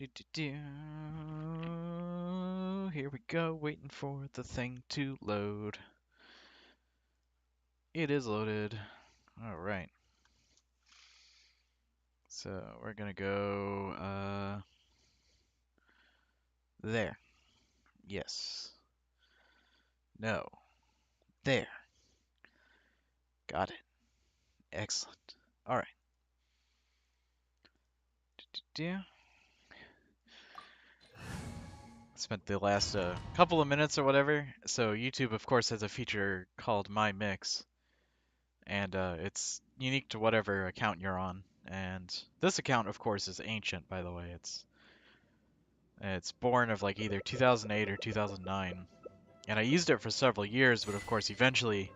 Do-do-do. Here we go, waiting for the thing to load. It is loaded. Alright. So we're gonna go there. Yes. No. There. Got it. Excellent. Alright. Do-do-do. Spent the last couple of minutes or whatever. So YouTube, of course, has a feature called My Mix, and it's unique to whatever account you're on. And this account, of course, is ancient, by the way. It's born of like either 2008 or 2009, and I used it for several years. But of course, eventually,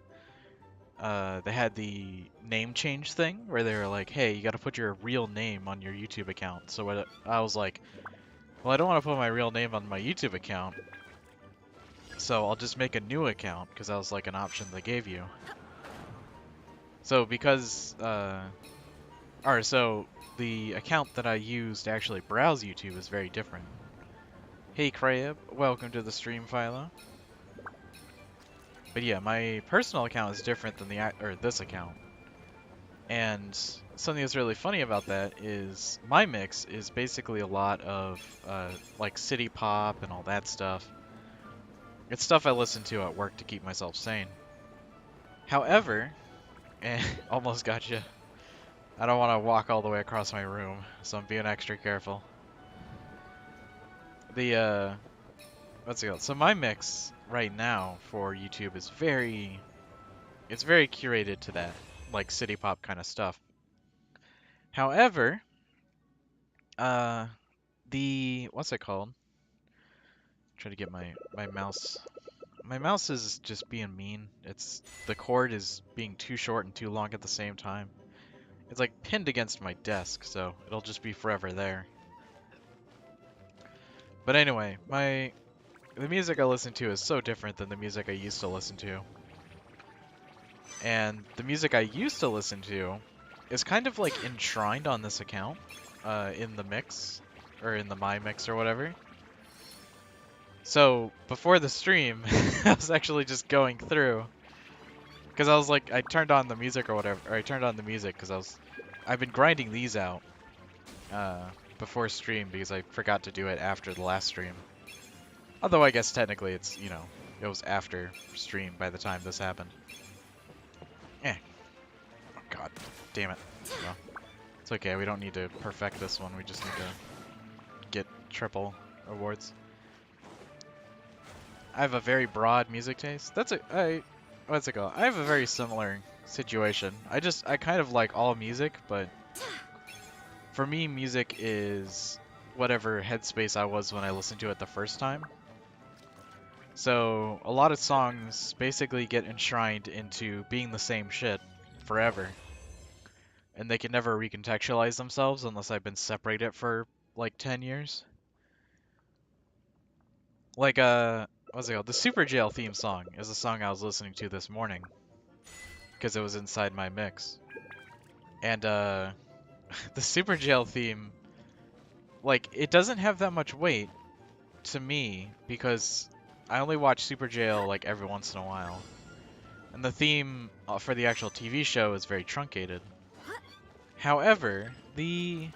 they had the name change thing where they were like, "Hey, you got to put your real name on your YouTube account." So I was like, "Well, I don't want to put my real name on my YouTube account, so I'll just make a new account," because that was like an option they gave you. So because, so the account that I use to actually browse YouTube is very different. Hey Cryo, welcome to the stream, Philo. But yeah, my personal account is different than this account. And something that's really funny about that is my mix is basically a lot of like city pop and all that stuff. It's stuff I listen to at work to keep myself sane. However, almost gotcha. I don't want to walk all the way across my room, so I'm being extra careful. The what's it called? So my mix right now for YouTube is it's very curated to that, like city pop kind of stuff. However, what's it called? Try to get my mouse. My mouse is just being mean. The cord is being too short and too long at the same time. It's like pinned against my desk, so it'll just be forever there. But anyway, the music I listen to is so different than the music I used to listen to. And the music I used to listen to is kind of like enshrined on this account, in the mix, or in the My Mix or whatever. So before the stream, I was actually just going through, because I was like, I turned on the music or whatever, or I turned on the music because I've been grinding these out, before stream because I forgot to do it after the last stream. Although I guess technically it's, it was after stream by the time this happened. Eh. Oh god, damn it. Well, it's okay, we don't need to perfect this one, we just need to get triple awards. I have a very broad music taste. What's it called? I have a very similar situation. I kind of like all music, but for me, music is whatever headspace I was when I listened to it the first time. So a lot of songs basically get enshrined into being the same shit forever. And they can never recontextualize themselves unless I've been separated for like 10 years. Like, what's it called? The Super Jail theme song is a song I was listening to this morning because it was inside my mix. And, the Super Jail theme, like, it doesn't have that much weight to me because I only watch Super Jail like every once in a while. And the theme for the actual TV show is very truncated. However, there's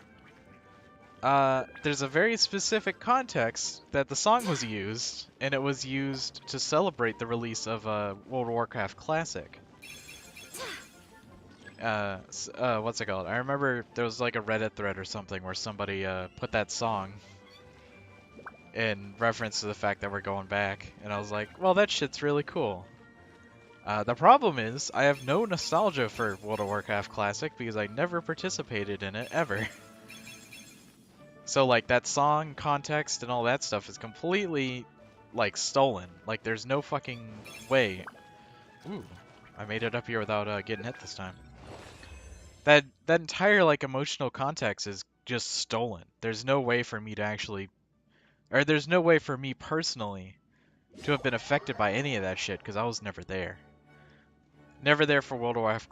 a very specific context that the song was used, and it was used to celebrate the release of World of Warcraft Classic. What's it called? I remember there was like a Reddit thread or something where somebody put that song in reference to the fact that we're going back, and I was like, well, that shit's really cool. The problem is, I have no nostalgia for World of Warcraft Classic because I never participated in it, ever. So, like, that song, context, and all that stuff is completely, like, stolen. Like, there's no fucking way. Ooh, I made it up here without getting hit this time. That entire, like, emotional context is just stolen. There's no way for me to actually... Or there's no way for me personally to have been affected by any of that shit, because I was never there. Never there for World of Warcraft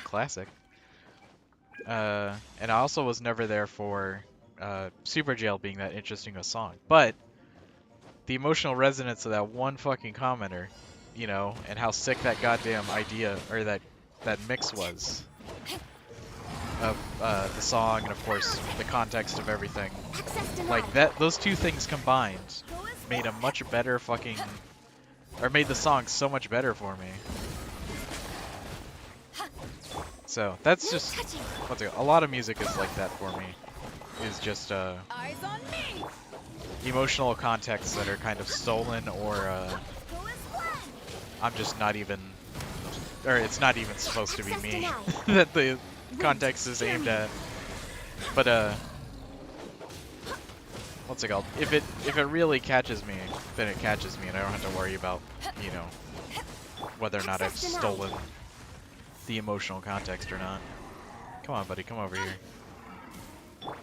Classic. And I also was never there for Super Jail being that interesting a song. But the emotional resonance of that one fucking commenter, you know, and how sick that goddamn idea or that mix was of the song and of course the context of everything. Like those two things combined made a much better fucking, or made the song so much better for me. So that's just, what's it, a lot of music is like that for me. Is just emotional contexts that are kind of stolen, or I'm just not even, or it's not even supposed to be me that the context is aimed at. But what's it called? If it really catches me, then it catches me, and I don't have to worry about, you know, whether or not I've stolen the emotional context or not. Come on, buddy, come over here.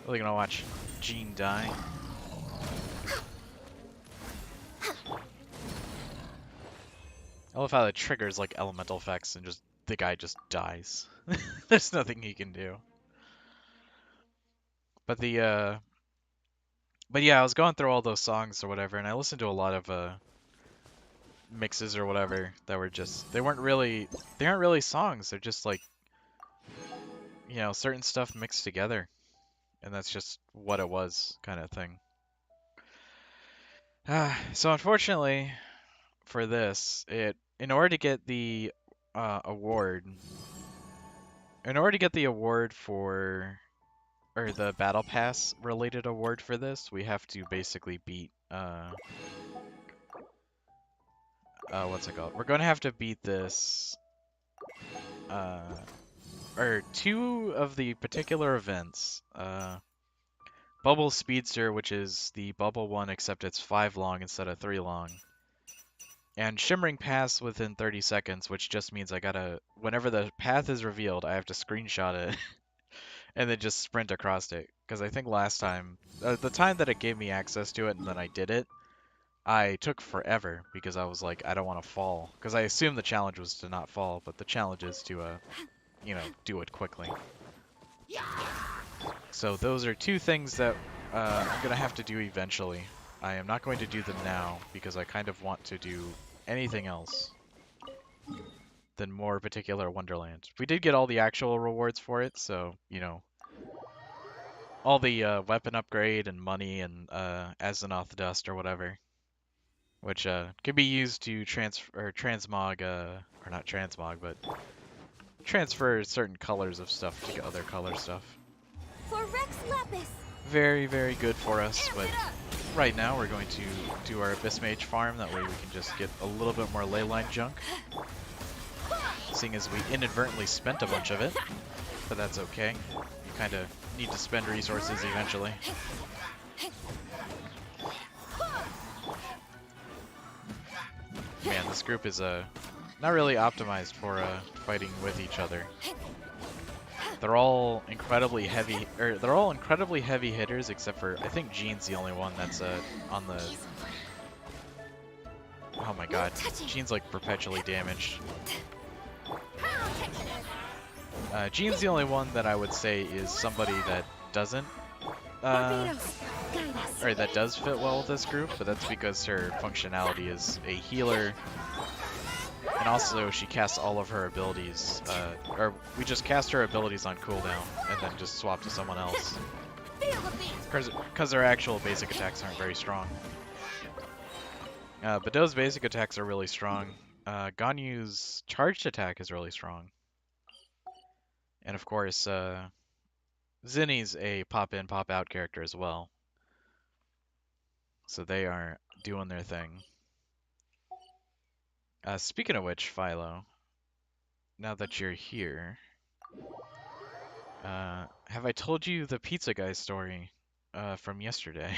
Really gonna watch Jean die? I love how it triggers like elemental effects and just the guy just dies. There's nothing he can do. But but yeah, I was going through all those songs or whatever, and I listened to a lot of mixes or whatever that were just, they aren't really songs. They're just like, you know, certain stuff mixed together, and that's just what it was, kind of thing. So unfortunately for this, in order to get the award, for, or the battle pass related award for this, we have to basically beat what's it called? We're going to have to beat this or two of the particular events. Bubble Speedster, which is the bubble one, except it's 5 long instead of 3 long. And Shimmering Pass within 30 seconds, which just means I gotta, whenever the path is revealed, I have to screenshot it and then just sprint across it. Because I think last time, the time that it gave me access to it and then I did it, I took forever because I was like, I don't want to fall. Because I assumed the challenge was to not fall, but the challenge is to, you know, do it quickly. So those are two things that I'm going to have to do eventually. I am not going to do them now because I kind of want to do anything else than more particular Wonderland. We did get all the actual rewards for it, so, you know, all the weapon upgrade and money and Azeroth dust or whatever, which can be used to transmog, or not transmog, but transfer certain colors of stuff to other color stuff. For Rex Lapis. Very, very good for us, but right now we're going to do our Abyss Mage farm, that way we can just get a little bit more Leyline junk, seeing as we inadvertently spent a bunch of it, but that's okay. You kind of need to spend resources eventually. Man, this group is not really optimized for fighting with each other. They're all incredibly heavy, or they're all incredibly heavy hitters, except for I think Jean's the only one that's on the. Oh my God, Jean's like perpetually damaged. Jean's the only one that I would say is somebody that doesn't, or that does fit well with this group, but that's because her functionality is a healer. And also, she casts all of her abilities, or we just cast her abilities on cooldown, and then just swap to someone else. Because her actual basic attacks aren't very strong. But those basic attacks are really strong. Ganyu's charged attack is really strong. And of course, Zinni's a pop-in, pop-out character as well. So they are doing their thing. Speaking of which, Philo, now that you're here, have I told you the pizza guy story from yesterday?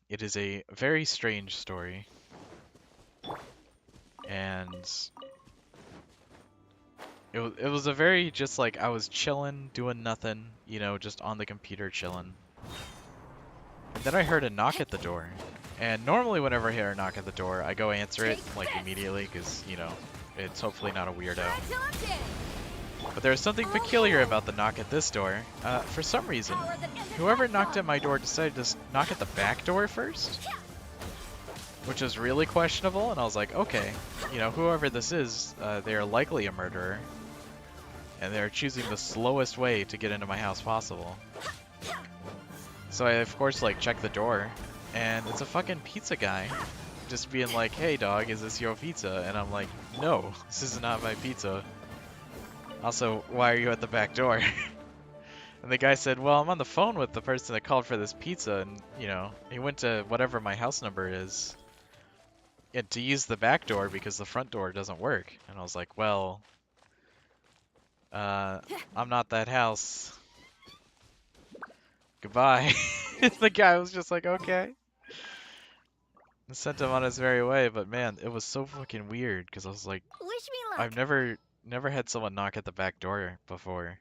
It is a very strange story, and it was a very, just like, I was chilling, doing nothing, you know, just on the computer chilling. And then I heard a knock at the door. And normally whenever I hear a knock at the door, I go answer it, like, immediately, because, you know, it's hopefully not a weirdo. But there was something peculiar about the knock at this door. For some reason, whoever knocked at my door decided to knock at the back door first, which is really questionable, and I was like, okay, you know, whoever this is, they are likely a murderer, and they're choosing the slowest way to get into my house possible. So I, of course, like, check the door, and it's a fucking pizza guy, just being like, hey dog, is this your pizza? And I'm like, no, this is not my pizza. Also, why are you at the back door? And the guy said, well, I'm on the phone with the person that called for this pizza, and, you know, he went to whatever my house number is, and to use the back door because the front door doesn't work. And I was like, well, I'm not that house. Goodbye. The guy was just like, okay. And sent him on his merry way, but man, it was so fucking weird because I was like, Wish me luck. I've never had someone knock at the back door before.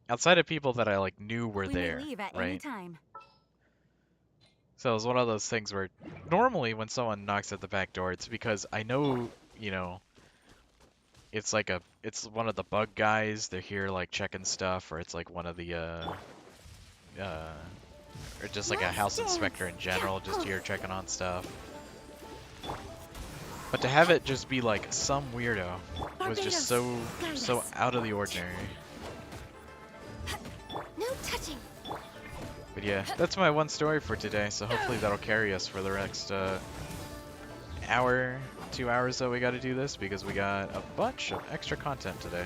Outside of people that I like knew were We there, may leave at any right? time. So it was one of those things where normally when someone knocks at the back door, it's because I know, you know, it's like it's one of the bug guys. They're here like checking stuff, or it's like one of the or just like a house inspector in general, just here checking on stuff. But to have it just be like some weirdo was just so out of the ordinary. No touching. But yeah, that's my one story for today, so hopefully that'll carry us for the next hour, 2 hours that we got to do this, because we got a bunch of extra content today.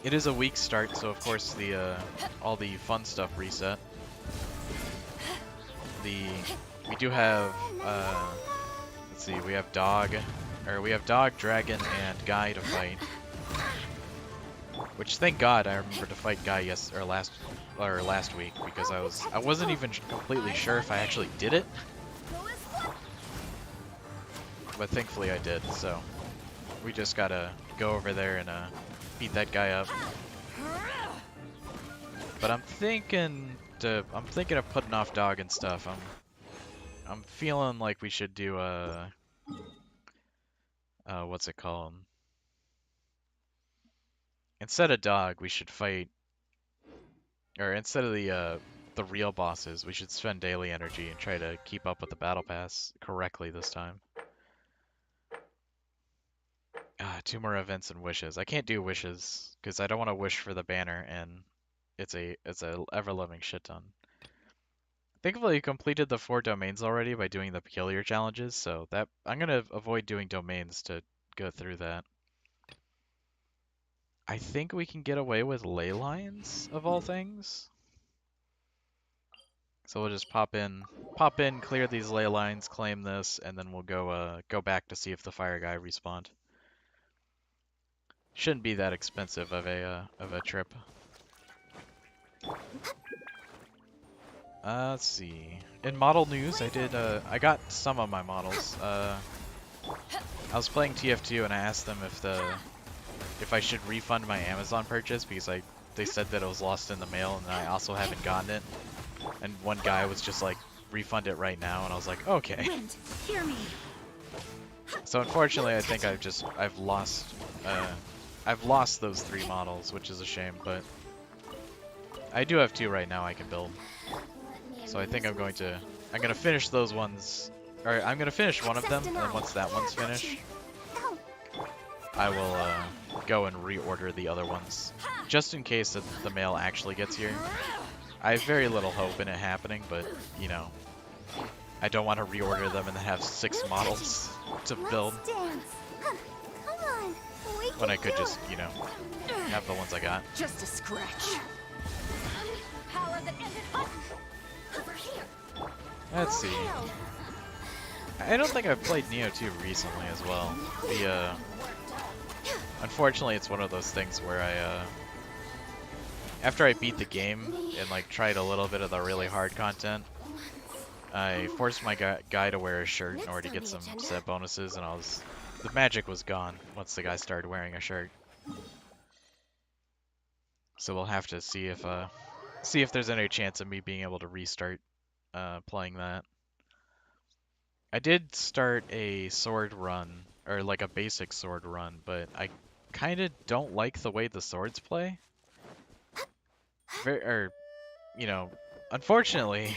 It is a week start, so of course the all the fun stuff reset. We do have let's see, we have dog, dragon, and guy to fight. Which, thank God, I remember to fight Guy last week, because I wasn't even completely sure if I actually did it, but thankfully I did. So we just gotta go over there and beat that guy up. But I'm thinking of putting off dog and stuff. I'm feeling like we should do what's it called? Instead of dog, we should fight, or instead of the real bosses, we should spend daily energy and try to keep up with the battle pass correctly this time. 2 more events and wishes. I can't do wishes because I don't want to wish for the banner, and it's a ever-loving shit ton. Thankfully, you completed the 4 domains already by doing the peculiar challenges, so that I'm gonna avoid doing domains to go through that. I think we can get away with Leylines, of all things. So we'll just pop in, clear these Leylines, claim this, and then we'll go back to see if the fire guy respawned. Shouldn't be that expensive of a trip. Let's see. In model news, I got some of my models. I was playing TF2 and I asked them if I should refund my Amazon purchase because they said that it was lost in the mail and I also haven't gotten it. And one guy was just like, refund it right now, and I was like, okay. Wind, hear me. So unfortunately, I think I've lost those 3 models, which is a shame, but I do have 2 right now I can build. So I think I'm gonna finish those ones, or I'm gonna finish one of them, and then once that one's finished, I will go and reorder the other ones, just in case that the mail actually gets here. I have very little hope in it happening, but, you know, I don't want to reorder them and then have 6 models to build when I could just, you know, have the ones I got. Just a scratch. Let's see. I don't think I've played Neo 2 recently as well. Unfortunately, it's one of those things where after I beat the game and like tried a little bit of the really hard content, I forced my guy to wear a shirt in order to get some set bonuses, and the magic was gone once the guy started wearing a shirt. So we'll have to see if there's any chance of me being able to restart playing that. I did start a sword run, or like a basic sword run, but kind of don't like the way the swords play. You know, unfortunately,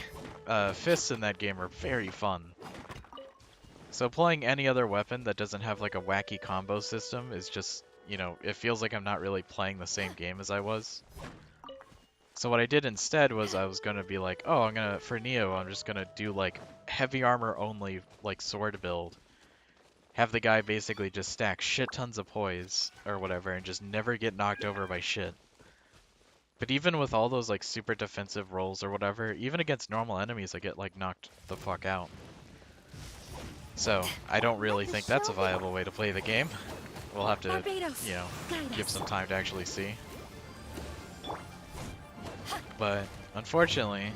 fists in that game are very fun. So playing any other weapon that doesn't have like a wacky combo system is just, you know, it feels like I'm not really playing the same game as I was. So what I did instead was I was gonna be like, oh, for Neo, I'm just gonna do like heavy armor only, like sword build. Have the guy basically just stack shit tons of poise or whatever and just never get knocked over by shit. But even with all those like super defensive rolls or whatever, even against normal enemies, I get like knocked the fuck out. So I don't really think that's a viable way to play the game. We'll have to, you know, give some time to actually see. But unfortunately,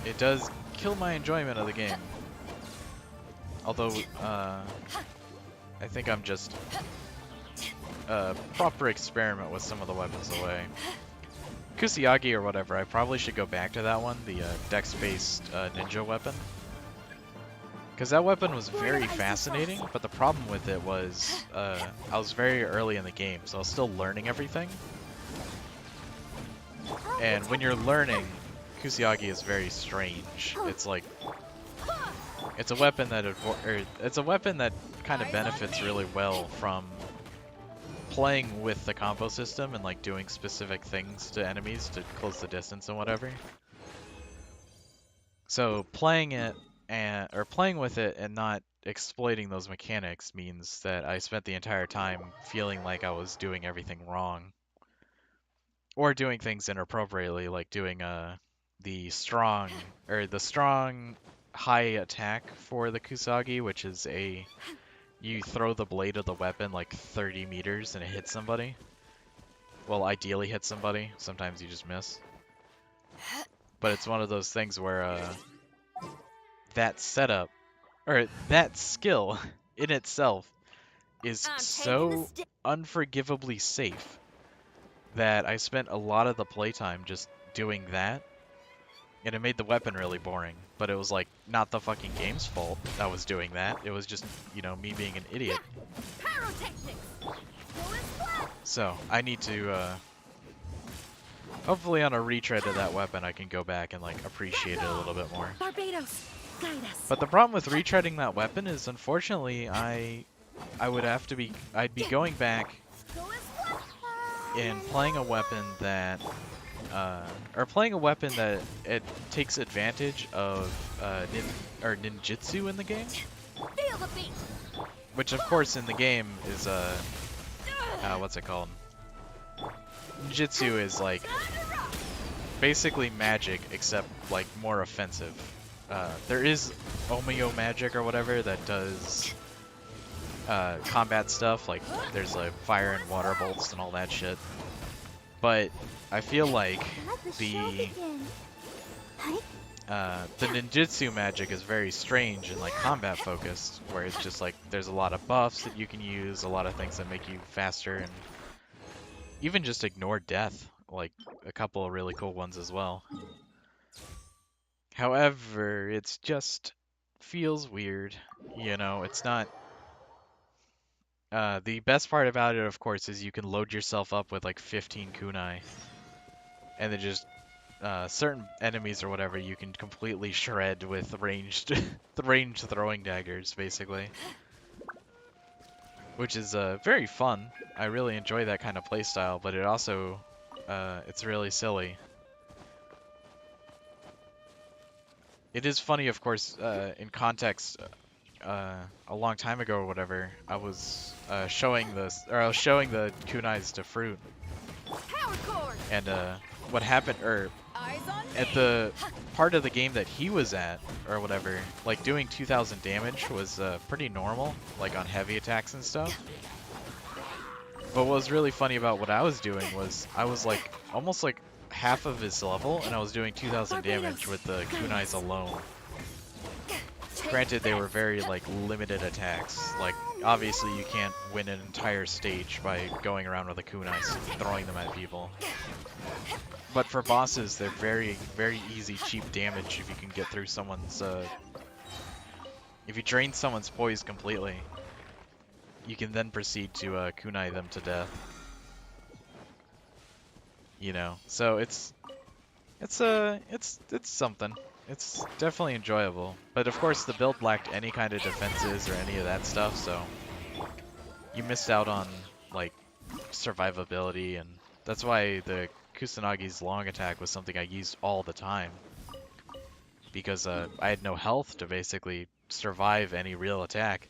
it does kill my enjoyment of the game. Although, I think I'm just proper experiment with some of the weapons away. Kusanagi or whatever, I probably should go back to that one, the dex-based ninja weapon. Because that weapon was very fascinating, but the problem with it was I was very early in the game, so I was still learning everything. And when you're learning, Kusanagi is very strange. It's like, it's a weapon that kind of benefits really well from playing with the combo system and like doing specific things to enemies to close the distance and whatever. So playing with it and not exploiting those mechanics means that I spent the entire time feeling like I was doing everything wrong. Or doing things inappropriately, like doing the strong high attack for the Kusanagi, which is you throw the blade of the weapon like 30 meters and it hits somebody. Well, ideally hits somebody. Sometimes you just miss. But it's one of those things where that setup, or that skill in itself is so unforgivably safe that I spent a lot of the playtime just doing that. And it made the weapon really boring, but it was like not the fucking game's fault I was doing that. It was just, you know, me being an idiot. So I need to hopefully on a retread of that weapon I can go back and like appreciate it a little bit more. But the problem with retreading that weapon is unfortunately I'd be going back and playing a weapon that it takes advantage of ninjutsu in the game, which of course in the game is what's it called? Ninjutsu is like basically magic except like more offensive. There is Omeo magic or whatever that does combat stuff, like there's like fire and water bolts and all that shit. But I feel like the ninjutsu magic is very strange and like combat focused, where it's just like there's a lot of buffs that you can use, a lot of things that make you faster, and even just ignore death, like a couple of really cool ones as well. However, it's just feels weird, you know, it's not. The best part about it, of course, is you can load yourself up with like 15 kunai, and then just certain enemies or whatever you can completely shred with ranged throwing daggers, basically, which is very fun. I really enjoy that kind of playstyle, but it also it's really silly. It is funny, of course, in context. A long time ago or whatever, I was showing the kunais to Fruit, and what happened, at the part of the game that he was at or whatever, like doing 2,000 damage was pretty normal, like on heavy attacks and stuff. But what was really funny about what I was doing was I was like almost like half of his level, and I was doing 2,000 damage with the kunais alone. Granted, they were very like limited attacks. Like obviously you can't win an entire stage by going around with the kunais throwing them at people. But for bosses, they're very, very easy, cheap damage if you can get through someone's if you drain someone's poise completely. you can then proceed to kunai them to death. You know, so it's something. It's definitely enjoyable. But of course the build lacked any kind of defenses or any of that stuff, so you missed out on like survivability, and that's why the Kusanagi's long attack was something I used all the time. Because I had no health to basically survive any real attack.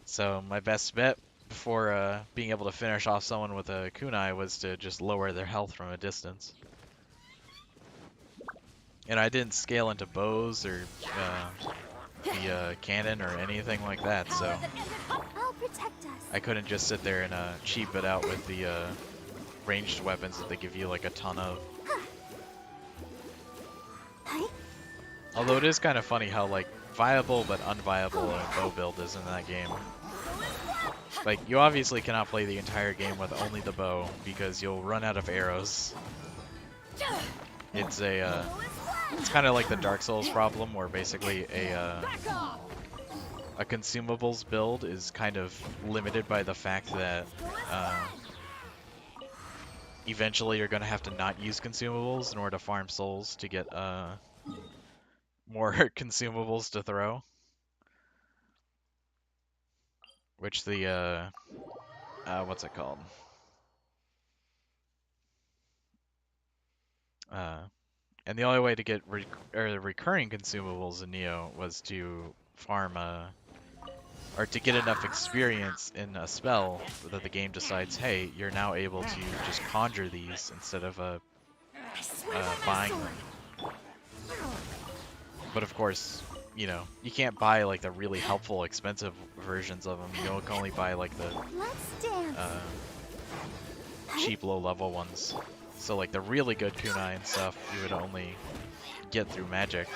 So my best bet before being able to finish off someone with a kunai was to just lower their health from a distance. And I didn't scale into bows or the cannon or anything like that, so I'll protect us. I couldn't just sit there and cheap it out with the ranged weapons that they give you like a ton of. Although it is kind of funny how like viable but unviable a bow build is in that game. Like, you obviously cannot play the entire game with only the bow because you'll run out of arrows. It's a it's kind of like the Dark Souls problem, where basically a consumables build is kind of limited by the fact that eventually you're going to have to not use consumables in order to farm souls to get more consumables to throw. Which the what's it called? And the only way to get recurring consumables in Neo was to farm or to get enough experience in a spell that the game decides, hey, you're now able to just conjure these instead of buying them. But of course, you know, you can't buy like the really helpful, expensive versions of them. You can only buy like the cheap, low-level ones. So like the really good kunai and stuff, you would only get through magic.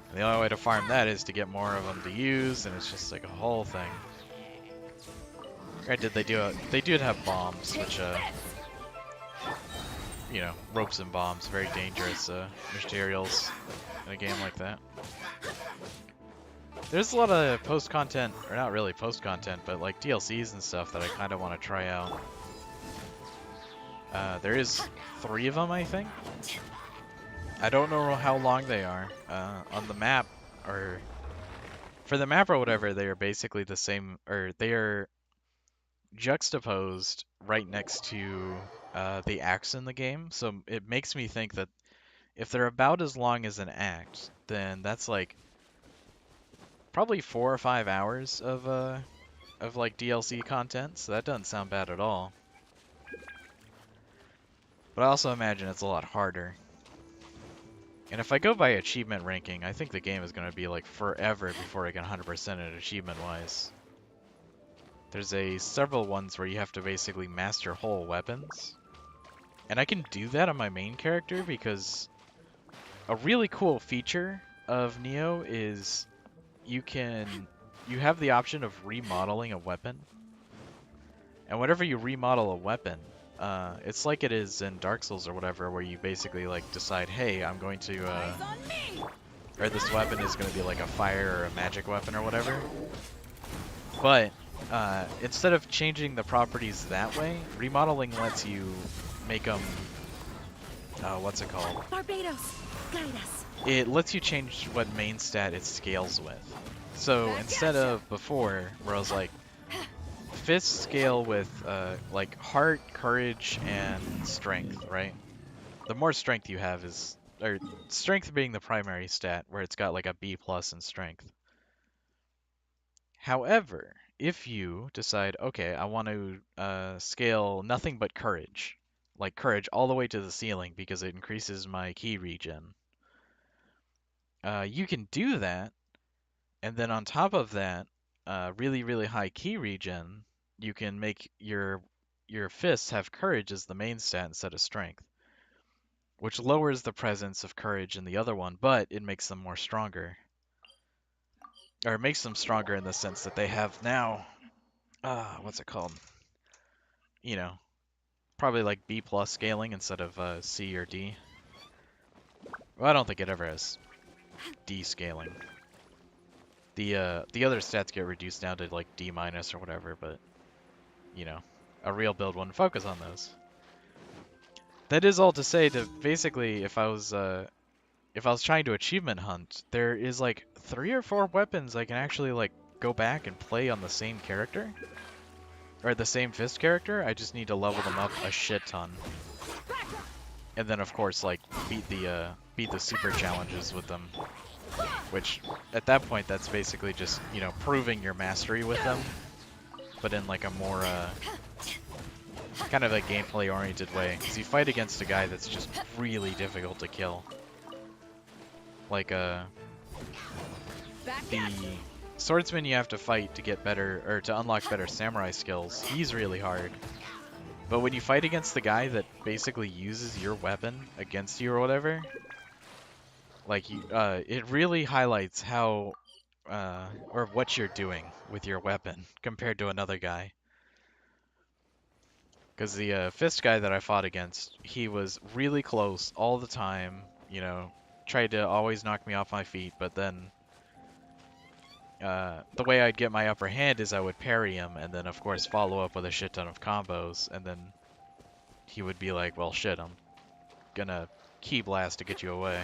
And the only way to farm that is to get more of them to use, and it's just like a whole thing. Granted, they did have bombs, which you know, ropes and bombs, very dangerous materials in a game like that. There's a lot of post-content, or not really post-content, but like DLCs and stuff that I kind of want to try out. There is 3 of them, I think. I don't know how long they are. On the map, or for the map or whatever, they are basically the same, or they are juxtaposed right next to the acts in the game. So it makes me think that if they're about as long as an act, then that's like probably 4 or 5 hours of like DLC content. So that doesn't sound bad at all. But I also imagine it's a lot harder. And if I go by achievement ranking, I think the game is going to be like forever before I get 100% it achievement-wise. There's several ones where you have to basically master whole weapons. And I can do that on my main character because a really cool feature of Neo is you have the option of remodeling a weapon. And whenever you remodel a weapon, it's like it is in Dark Souls or whatever, where you basically like decide, hey, I'm going to, or this weapon is going to be like a fire or a magic weapon or whatever. But instead of changing the properties that way, remodeling lets you make them, what's it called? Barbados, guide us. It lets you change what main stat it scales with. So instead of before, where I was like, fists scale with like heart, courage, and strength, right? The more strength you have is, or strength being the primary stat, where it's got like a B+ in strength. However, if you decide, okay, I want to scale nothing but courage, like courage all the way to the ceiling because it increases my ki regen, you can do that, and then on top of that, really, really high ki regen, you can make your fists have courage as the main stat instead of strength, which lowers the presence of courage in the other one, but it makes them more stronger. Or it makes them stronger in the sense that they have now, what's it called? You know, probably like B+ scaling instead of C or D. Well, I don't think it ever has D scaling. The other stats get reduced down to like D- or whatever, but you know, a real build wouldn't focus on those. That is all to say to basically if I was trying to achievement hunt, there is like 3 or 4 weapons I can actually like go back and play on the same character. Or the same fist character, I just need to level them up a shit ton. And then of course like beat the super challenges with them. Which at that point that's basically just, you know, proving your mastery with them. But in like a more kind of a gameplay oriented way. Because you fight against a guy that's just really difficult to kill. Like the swordsman you have to fight to get better, or to unlock better samurai skills, he's really hard. But when you fight against the guy that basically uses your weapon against you or whatever, like you, it really highlights how, or what you're doing with your weapon compared to another guy. Because the fist guy that I fought against, he was really close all the time, you know, tried to always knock me off my feet, but then the way I'd get my upper hand is I would parry him, and then of course follow up with a shit ton of combos, and then he would be like, well shit, I'm gonna key blast to get you away.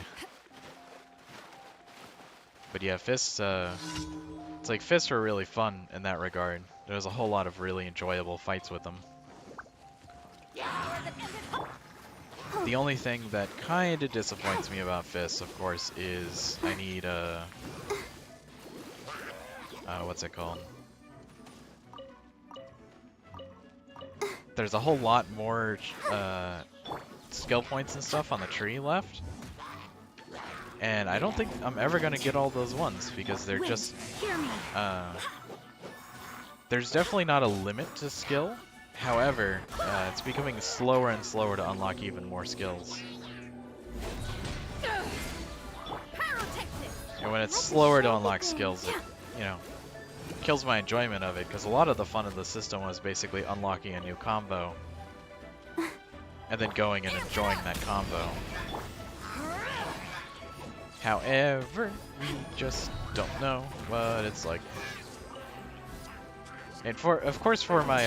But yeah, fists, it's like fists are really fun in that regard. There's a whole lot of really enjoyable fights with them. The only thing that kinda disappoints me about fists, of course, is I need what's it called? There's a whole lot more skill points and stuff on the tree left. And I don't think I'm ever gonna get all those ones because they're just there's definitely not a limit to skill. However, it's becoming slower and slower to unlock even more skills. And when it's slower to unlock skills, it, you know, kills my enjoyment of it, because a lot of the fun of the system was basically unlocking a new combo and then going and enjoying that combo. However, we just don't know what it's like. And of course for my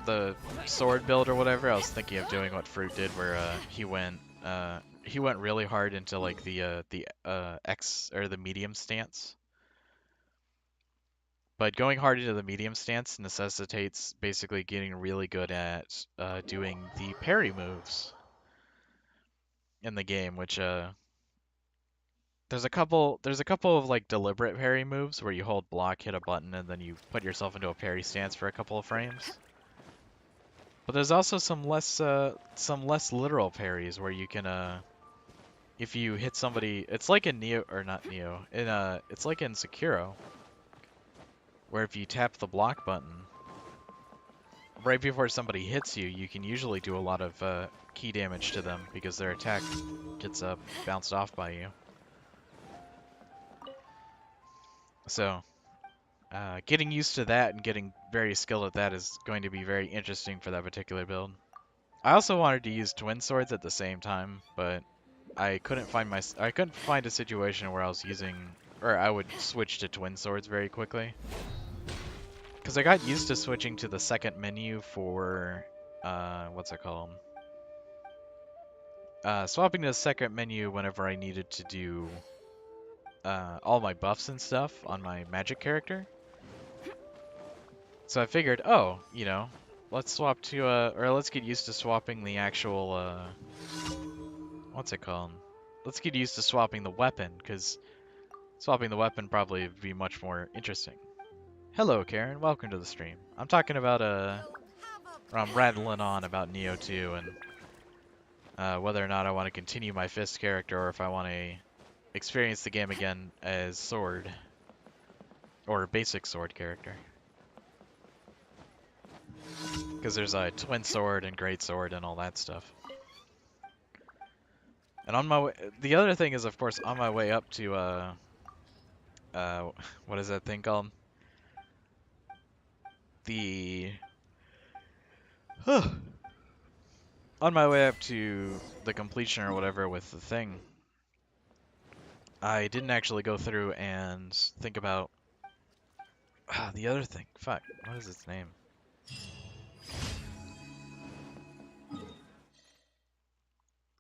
the sword build or whatever, I was thinking of doing what Fruit did, where he went really hard into like the X or the medium stance. But going hard into the medium stance necessitates basically getting really good at doing the parry moves in the game, which there's a couple of like deliberate parry moves where you hold block, hit a button, and then you put yourself into a parry stance for a couple of frames. But there's also some less literal parries where you can if you hit somebody, it's like in Neo, or not Neo, in it's like in Sekiro, where if you tap the block button right before somebody hits you, you can usually do a lot of key damage to them because their attack gets bounced off by you. So, getting used to that and getting very skilled at that is going to be very interesting for that particular build. I also wanted to use twin swords at the same time, but I couldn't find a situation where I was using, or I would switch to twin swords very quickly. Because I got used to switching to the second menu for, what's it called? Swapping to the second menu whenever I needed to do all my buffs and stuff on my magic character. So I figured, oh, you know, let's swap to, or let's get used to swapping the actual, what's it called? Let's get used to swapping the weapon, because swapping the weapon probably would be much more interesting. Hello, Karen. Welcome to the stream. I'm talking about, or I'm rattling on about Neo 2 and whether or not I want to continue my Fist character or if I want to experience the game again as Sword, or a basic Sword character. Because there's a Twin Sword and Great Sword and all that stuff. And on my way, the other thing is, of course, on my way up to, what is that thing called? On my way up to the completion or whatever with the thing, I didn't actually go through and think about Ah, the other thing. Fuck. What is its name?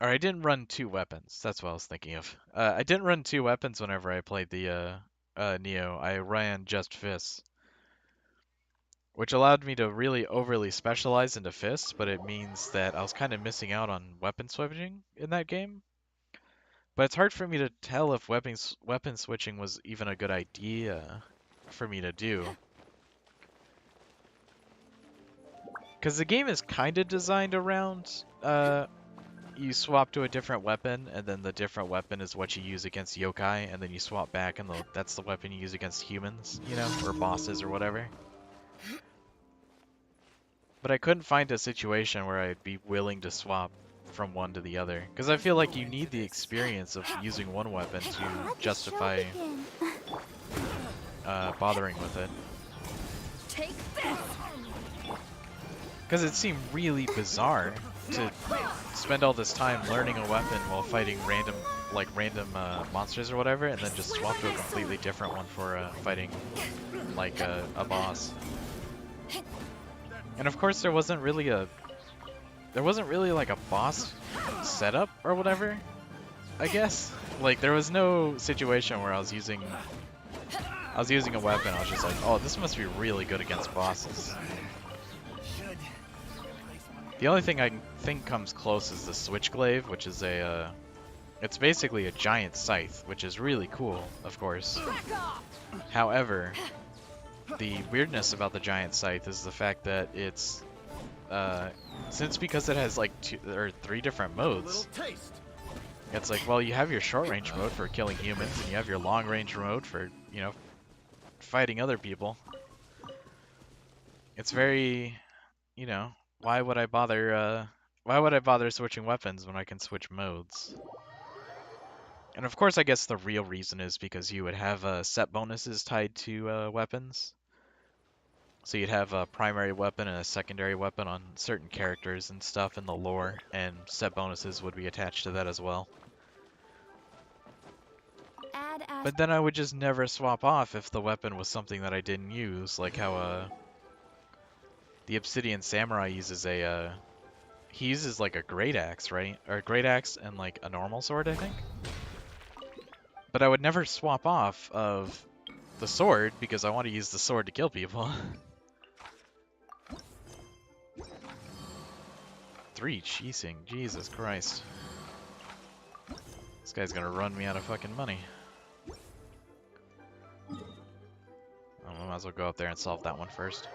Or I didn't run two weapons. That's what I was thinking of. I didn't run two weapons whenever I played the Neo. I ran just fists, which allowed me to really overly specialize into fists, but it means that I was kind of missing out on weapon switching in that game. But it's hard for me to tell if weapon switching was even a good idea for me to do. Because the game is kind of designed around you swap to a different weapon, and then the different weapon is what you use against yokai, and then you swap back, and that's the weapon you use against humans, you know, or bosses or whatever. But I couldn't find a situation where I'd be willing to swap from one to the other, because I feel like you need the experience of using one weapon to Let the show justify begin. bothering with it. Take this. Because it seemed really bizarre to spend all this time learning a weapon while fighting random monsters or whatever, and then just swap to a completely different one for fighting like a boss. And of course there wasn't really like a boss setup or whatever, I guess. Like there was no situation where I was using a weapon, I was just like, oh, this must be really good against bosses. The only thing I think comes close is the Switchglaive, which is it's basically a giant scythe, which is really cool, of course. However, the weirdness about the giant scythe is the fact that it's, because it has like three different modes, it's like, well, you have your short range mode for killing humans, and you have your long range mode for, you know, fighting other people. It's very, you know, why would I bother switching weapons when I can switch modes? And of course, I guess the real reason is because you would have set bonuses tied to weapons. So you'd have a primary weapon and a secondary weapon on certain characters and stuff in the lore, and set bonuses would be attached to that as well. But then I would just never swap off if the weapon was something that I didn't use, like how the Obsidian Samurai uses he uses like a great axe, right? Or a great axe and like a normal sword, I think. But I would never swap off of the sword because I want to use the sword to kill people. 3 cheesing, Jesus Christ. This guy's gonna run me out of fucking money. I might as well go up there and solve that one first.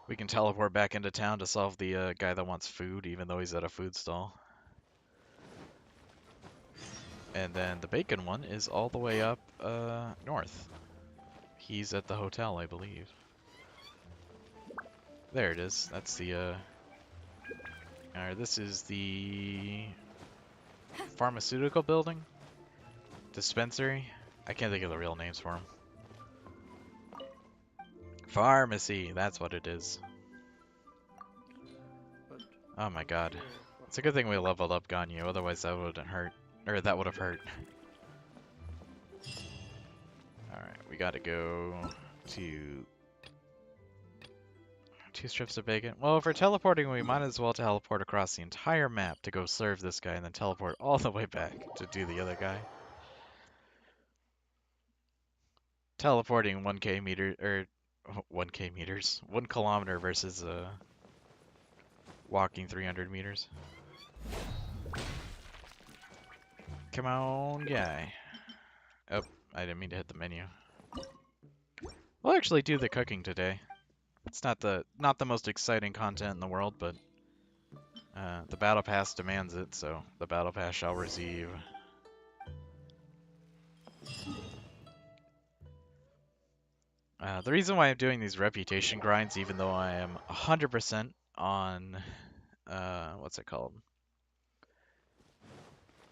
We can teleport back into town to solve the guy that wants food, even though he's at a food stall. And then the bacon one is all the way up north. He's at the hotel, I believe. There it is. That's the Alright, this is the pharmaceutical building? Dispensary? I can't think of the real names for them. Pharmacy, that's what it is. Oh my god. It's a good thing we leveled up Ganyu, otherwise that wouldn't hurt. Or that would have hurt. Alright, we gotta go to 2 strips of bacon. Well, if we're teleporting, we might as well teleport across the entire map to go serve this guy and then teleport all the way back to do the other guy. Teleporting 1k meter, or 1k meters, 1 kilometer versus walking 300 meters. Come on, guy. Oh, I didn't mean to hit the menu. We'll actually do the cooking today. It's not the most exciting content in the world, but the battle pass demands it, so the battle pass shall receive. The reason why I'm doing these reputation grinds, even though I am 100% on what's it called?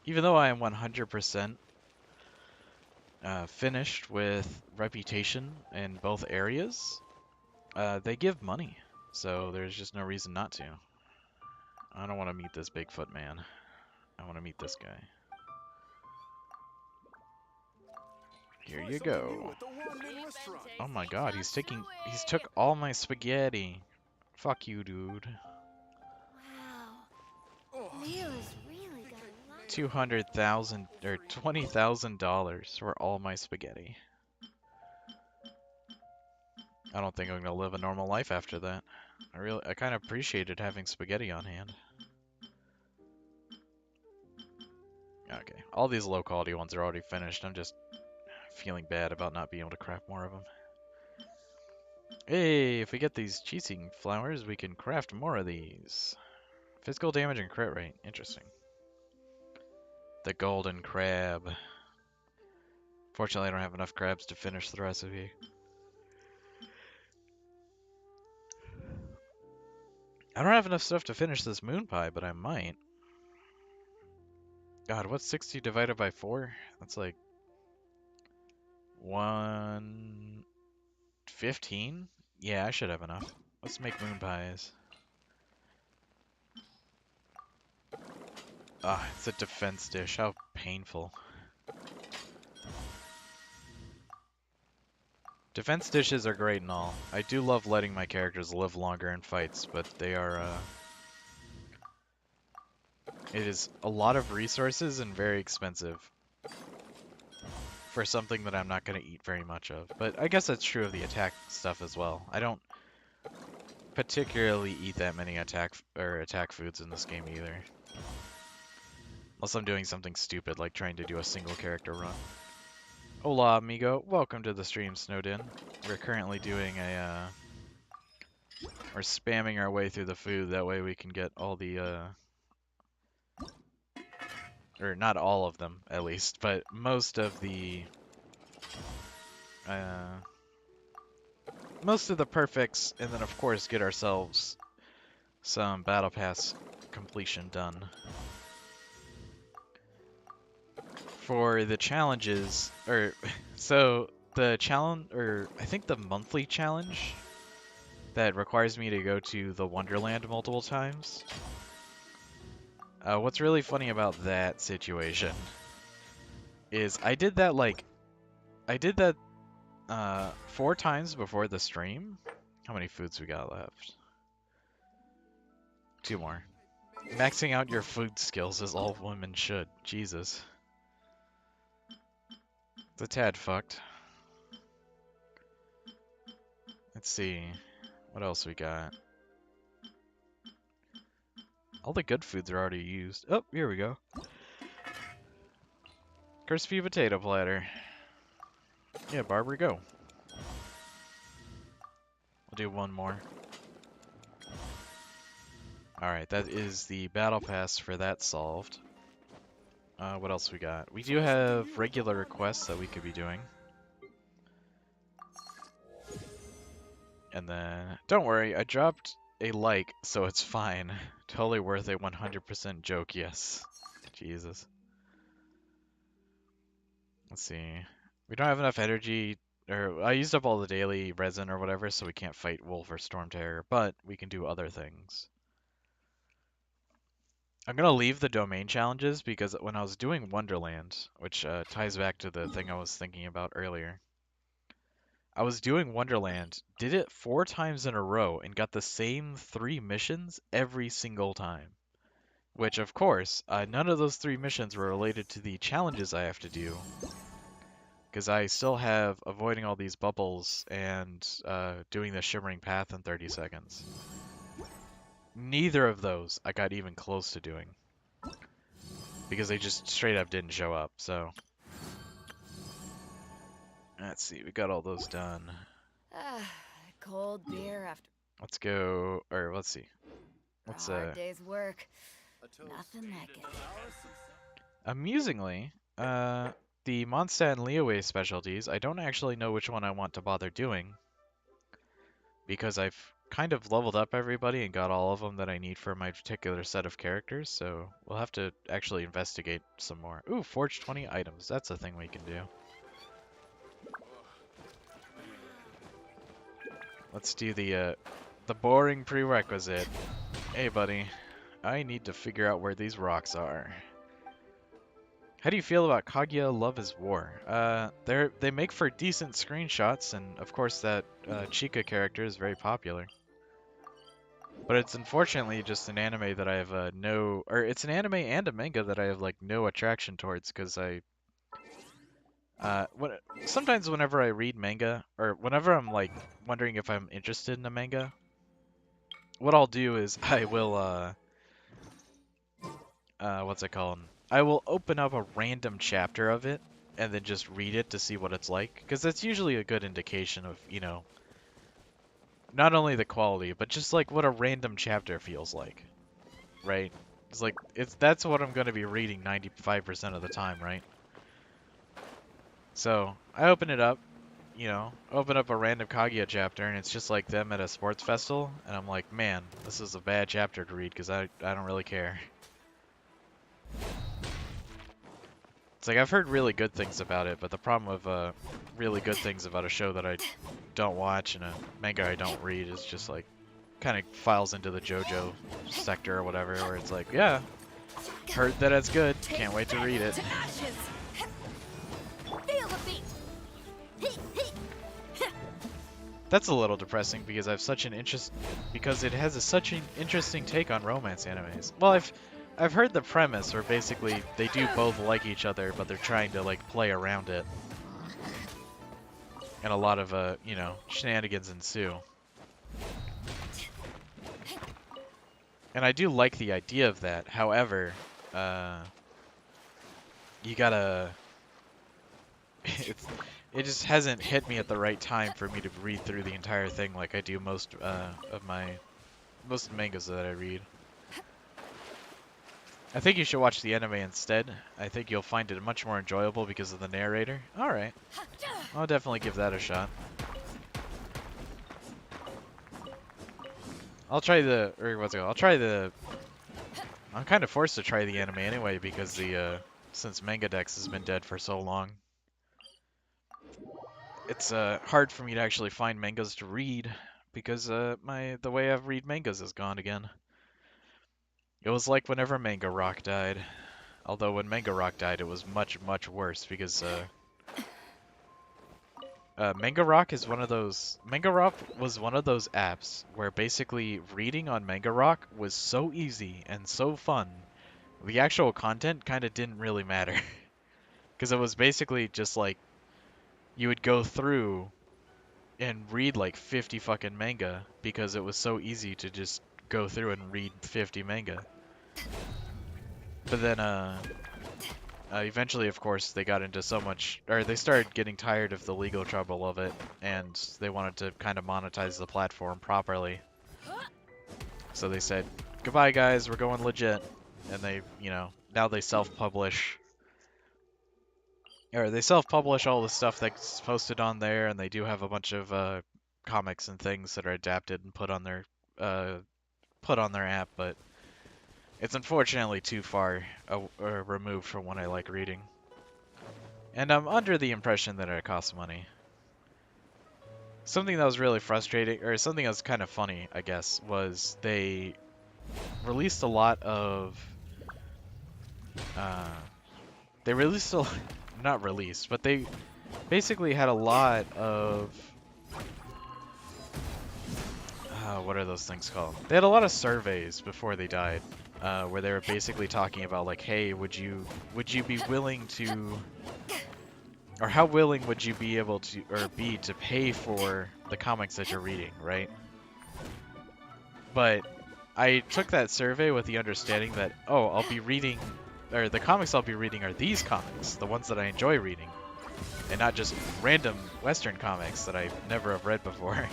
Even though I am 100% finished with reputation in both areas, they give money, so there's just no reason not to. I don't want to meet this Bigfoot man. I want to meet this guy. Here you go. Oh my god, he's took all my spaghetti. Fuck you, dude. Wow. Leo's really got a lot. 200,000 or $20,000 for all my spaghetti. I don't think I'm gonna live a normal life after that. I kind of appreciated having spaghetti on hand. Okay, all these low quality ones are already finished. I'm just feeling bad about not being able to craft more of them. Hey, if we get these cheesing flowers, we can craft more of these. Physical damage and crit rate. Interesting. The golden crab. Fortunately, I don't have enough crabs to finish the recipe. I don't have enough stuff to finish this moon pie, but I might. God, what's 60 divided by 4? That's like 115? Yeah, I should have enough. Let's make moon pies. Ah, it's a defense dish. How painful. Defense dishes are great and all. I do love letting my characters live longer in fights, but they are, it is a lot of resources and very expensive for something that I'm not going to eat very much of. But I guess that's true of the attack stuff as well. I don't particularly eat that many attack foods in this game either. Unless I'm doing something stupid like trying to do a single character run. Hola, amigo. Welcome to the stream, Snowden. We're currently doing a, we're spamming our way through the food. That way we can get all the, or not all of them, at least, but most of the, perfects, and then of course get ourselves some battle pass completion done. For the challenges, so the challenge, I think the monthly challenge that requires me to go to the Wonderland multiple times. What's really funny about that situation is I did that 4 times before the stream. How many foods we got left? 2 more. Maxing out your food skills as all women should. Jesus. It's a tad fucked. Let's see. What else we got? All the good foods are already used. Oh, here we go. Crispy potato platter. Yeah, Barbara, go. We'll do one more. Alright, that is the battle pass for that solved. What else we got? We do have regular requests that we could be doing. And then, don't worry, I dropped a like, so it's fine. Totally worth a 100% joke, yes. Jesus. Let's see. We don't have enough energy, or I used up all the daily resin or whatever, so we can't fight Wolf or Storm Terror, but we can do other things. I'm going to leave the domain challenges because when I was doing Wonderland, which ties back to the thing I was thinking about earlier, I was doing Wonderland, did it 4 times in a row, and got the same 3 missions every single time. Which, of course, none of those 3 missions were related to the challenges I have to do, because I still have avoiding all these bubbles and doing the Shimmering Path in 30 seconds. Neither of those I got even close to doing, because they just straight up didn't show up, so... Let's see, we got all those done. Cold beer after Let's go, or let's see. Let's, a hard day's work. Nothing like it. Amusingly, the Mondstadt and Leeway specialties, I don't actually know which one I want to bother doing, because I've kind of leveled up everybody and got all of them that I need for my particular set of characters, so we'll have to actually investigate some more. Ooh, forge 20 items, that's a thing we can do. Let's do the boring prerequisite. Hey buddy, I need to figure out where these rocks are. How do you feel about Kaguya Love is War? They make for decent screenshots, and of course that Chica character is very popular. But it's unfortunately just an anime that I have it's an anime and a manga that I have like no attraction towards because when sometimes whenever I read manga or whenever I'm like wondering if I'm interested in a manga, what I'll do is I will what's it called? I will open up a random chapter of it and then just read it to see what it's like, because that's usually a good indication of, not only the quality, but just like what a random chapter feels like, right? That's what I'm going to be reading 95% of the time, right? So, I open it up, open up a random Kaguya chapter and it's just like them at a sports festival, and I'm like, man, this is a bad chapter to read because I don't really care. It's like I've heard really good things about it, but the problem with really good things about a show that I don't watch and a manga I don't read is just like kind of files into the JoJo sector or whatever, where it's like, yeah, heard that it's good, can't wait to read it. That's a little depressing because because it has such an interesting take on romance animes. Well, I've heard the premise where basically they do both like each other, but they're trying to like play around it. And a lot of shenanigans ensue. And I do like the idea of that. However, you gotta it just hasn't hit me at the right time for me to read through the entire thing like I do most mangas that I read. I think you should watch the anime instead. I think you'll find it much more enjoyable because of the narrator. Alright. I'll definitely give that a shot. I'm kind of forced to try the anime anyway because since Manga Dex has been dead for so long. It's hard for me to actually find mangas to read because the way I read mangas is gone again. It was like whenever Manga Rock died. Although when Manga Rock died, it was much, much worse because Manga Rock was one of those apps where basically reading on Manga Rock was so easy and so fun. The actual content kind of didn't really matter because it was basically just like you would go through and read like 50 fucking manga because it was so easy to just go through and read 50 manga. But then eventually, of course, they started getting tired of the legal trouble of it, and they wanted to kind of monetize the platform properly. So they said, goodbye guys, we're going legit. And they, now they self-publish. Or they self-publish all the stuff that's posted on there, and they do have a bunch of comics and things that are adapted and put on their app, but it's unfortunately too far removed from what I like reading. And I'm under the impression that it costs money. Something that was really frustrating, or something that was kind of funny, I guess, was they released a lot of... they released a... not released, but they basically had a lot of... what are those things called? They had a lot of surveys before they died, where they were basically talking about like, hey, would you be willing to, or how willing would you be able to, or be to pay for the comics that you're reading, right? But I took that survey with the understanding that, oh, I'll be reading, or the comics I'll be reading are these comics, the ones that I enjoy reading, and not just random Western comics that I never have read before.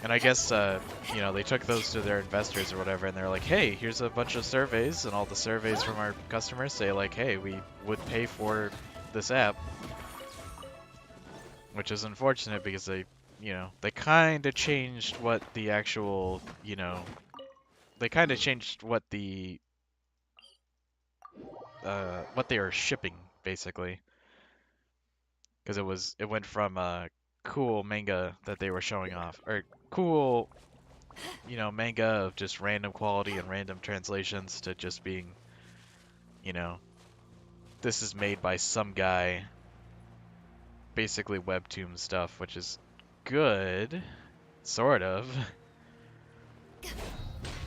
And I guess, they took those to their investors or whatever, and they're like, hey, here's a bunch of surveys, and all the surveys from our customers say, like, hey, we would pay for this app. Which is unfortunate because they kind of changed what the actual, they kind of changed what the, what they are shipping, basically. Because it went from cool manga that they were showing off, or cool, manga of just random quality and random translations to just being, this is made by some guy, basically webtoon stuff, which is good, sort of.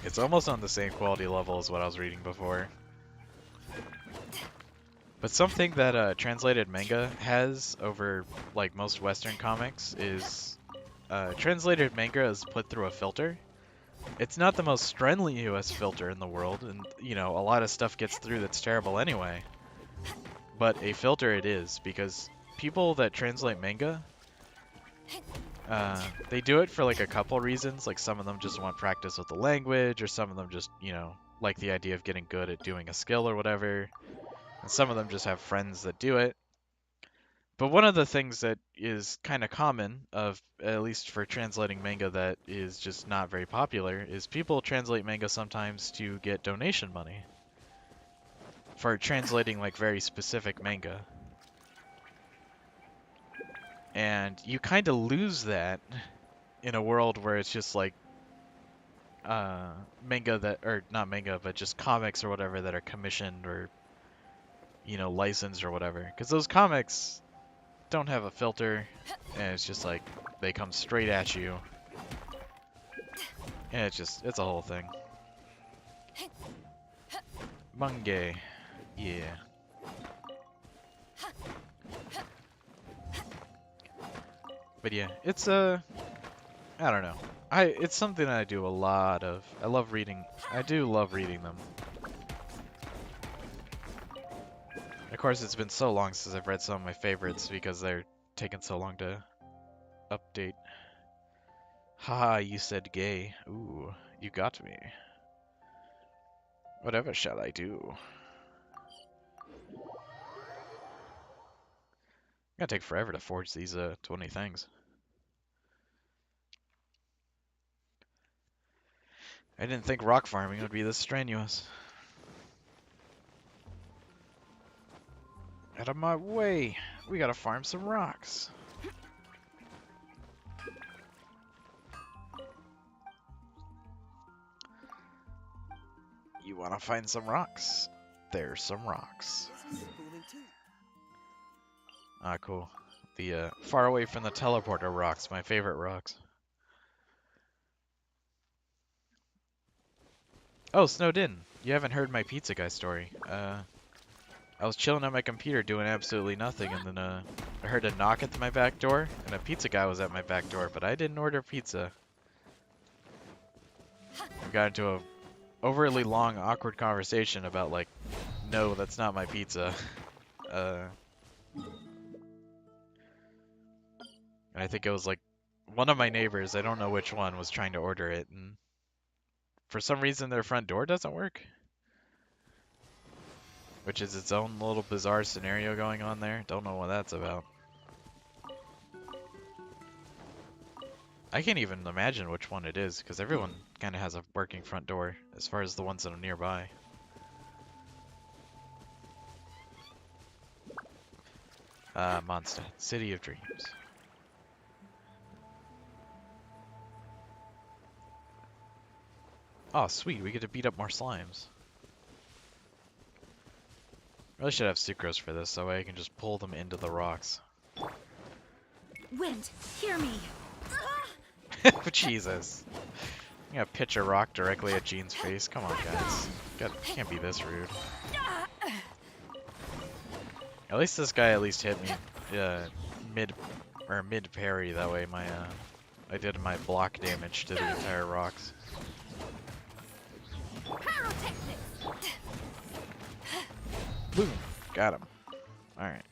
It's almost on the same quality level as what I was reading before. But something that translated manga has over like most Western comics is translated manga is put through a filter. It's not the most strenuous filter in the world, and you know, a lot of stuff gets through that's terrible anyway. But a filter it is, because people that translate manga, they do it for like a couple reasons. Like some of them just want practice with the language, or some of them just, you know, like the idea of getting good at doing a skill or whatever. And some of them just have friends that do it. But one of the things that is kind of common, of at least for translating manga that is just not very popular, is people translate manga sometimes to get donation money for translating like very specific manga. And you kind of lose that in a world where it's just like manga that, or not manga, but just comics or whatever that are commissioned or, you know, licensed or whatever. Because those comics don't have a filter, and it's just like they come straight at you, and it's a whole thing. Manga, yeah. But yeah, it's I don't know. It's something I do a lot of. I love reading. I do love reading them. Of course, it's been so long since I've read some of my favorites because they're taking so long to update. Haha, you said gay. Ooh, you got me. Whatever shall I do? Gonna take forever to forge these 20 things. I didn't think rock farming would be this strenuous. Out of my way! We gotta farm some rocks. You wanna find some rocks? There's some rocks. Ah, cool. The far away from the teleporter rocks, my favorite rocks. Oh, snowed in. You haven't heard my pizza guy story. I was chilling on my computer doing absolutely nothing, and then I heard a knock at my back door, and a pizza guy was at my back door, but I didn't order pizza. We got into a overly long, awkward conversation about like, no, that's not my pizza. And I think it was like one of my neighbors, I don't know which one, was trying to order it, and for some reason their front door doesn't work. Which is its own little bizarre scenario going on there. Don't know what that's about. I can't even imagine which one it is, because everyone kind of has a working front door, as far as the ones that are nearby. Mondstadt, City of Dreams. Oh, sweet, we get to beat up more slimes. Really should have sucrose for this, so I can just pull them into the rocks. Wind, hear me. Jesus. I'm gonna pitch a rock directly at Jean's face. Come on, guys. Can't be this rude. At least this guy at least hit me mid parry. That way I did my block damage to the entire rocks. Boom! Got him. All right.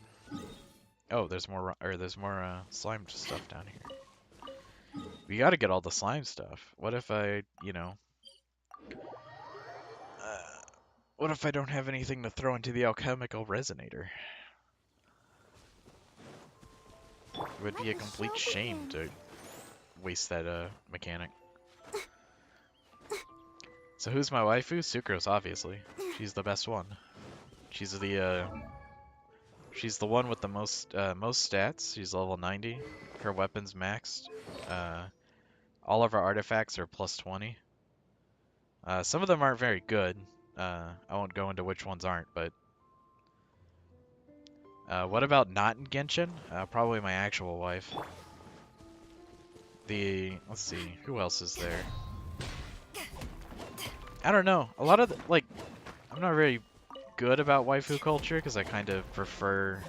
Oh, there's more slime stuff down here. We gotta get all the slime stuff. What if I, you know, what if I don't have anything to throw into the alchemical resonator? It would be a complete shame to waste that mechanic. So who's my waifu? Sucrose, obviously. She's the best one. She's the one with the most stats. She's level 90. Her weapon's maxed. All of our artifacts are plus 20. Some of them aren't very good. I won't go into which ones aren't, but What about not in Genshin? Probably my actual wife. Let's see, who else is there? I don't know. A lot of like, I'm not very good about waifu culture because I kind of prefer,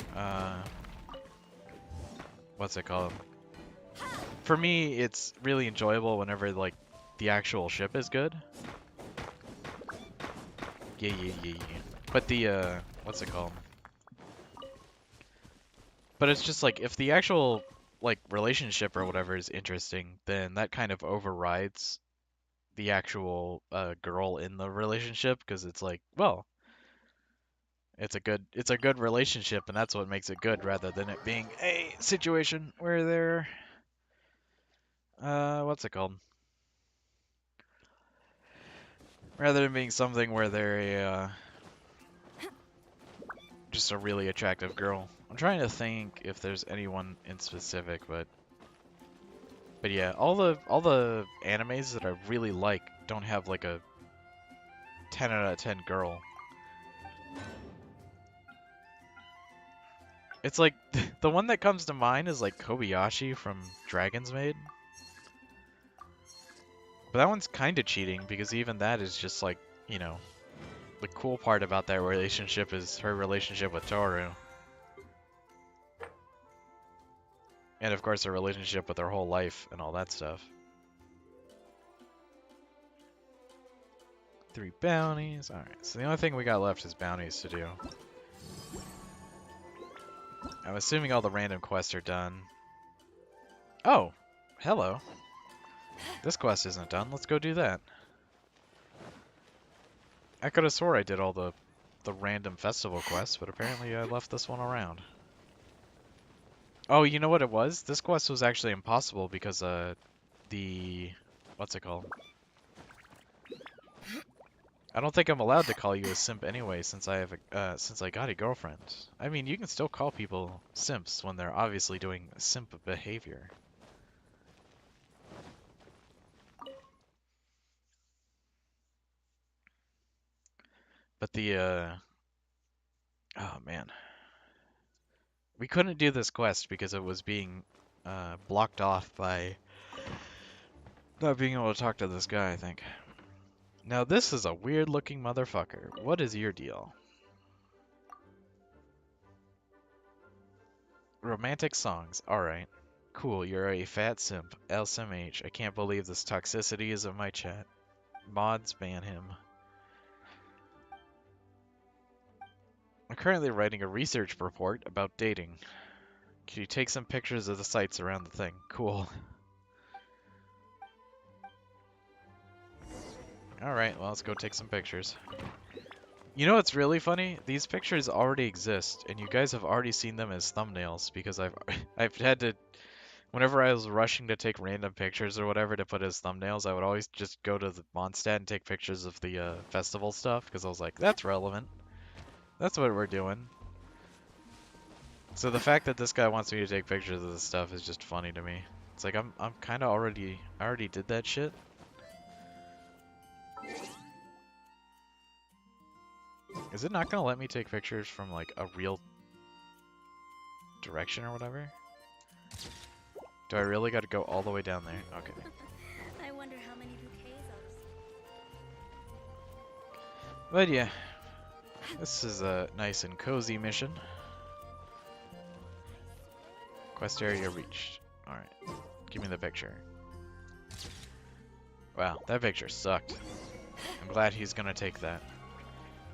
what's it called? For me, it's really enjoyable whenever like the actual ship is good. Yeah. But what's it called? But it's just like if the actual like relationship or whatever is interesting, then that kind of overrides the actual girl in the relationship because it's like, well, it's a good relationship and that's what makes it good rather than it being a situation where they're what's it called? Rather than being something where they're just a really attractive girl. I'm trying to think if there's anyone in specific, but yeah, all the animes that I really like don't have like a 10 out of 10 girl. It's like the one that comes to mind is like Kobayashi from Dragon's Maid. But that one's kind of cheating because even that is just like, you know, the cool part about that relationship is her relationship with Toru. And of course her relationship with her whole life and all that stuff. 3 bounties. Alright, so the only thing we got left is bounties to do. I'm assuming all the random quests are done. Oh, hello. This quest isn't done. Let's go do that. I could have swore I did all the random festival quests, but apparently I left this one around. Oh, you know what it was? This quest was actually impossible because what's it called? I don't think I'm allowed to call you a simp anyway since I have since I got a girlfriend. I mean, you can still call people simps when they're obviously doing simp behavior. But oh man. We couldn't do this quest because it was being blocked off by not being able to talk to this guy, I think. Now this is a weird looking motherfucker. What is your deal? Romantic songs. Alright. Cool, you're a fat simp. LSMH. I can't believe this toxicity is in my chat. Mods ban him. I'm currently writing a research report about dating. Can you take some pictures of the sites around the thing? Cool. Alright, well, let's go take some pictures. You know what's really funny? These pictures already exist, and you guys have already seen them as thumbnails because I've had to, whenever I was rushing to take random pictures or whatever to put as thumbnails, I would always just go to the Mondstadt and take pictures of the festival stuff because I was like, that's relevant. That's what we're doing. So the fact that this guy wants me to take pictures of this stuff is just funny to me. It's like I'm kind of I already did that shit. Is it not gonna let me take pictures from like a real direction or whatever? Do I really got to go all the way down there? Okay. I wonder how many bouquets But yeah, this is a nice and cozy mission. Quest area reached. Alright, give me the picture. Wow, that picture sucked. I'm glad he's gonna take that.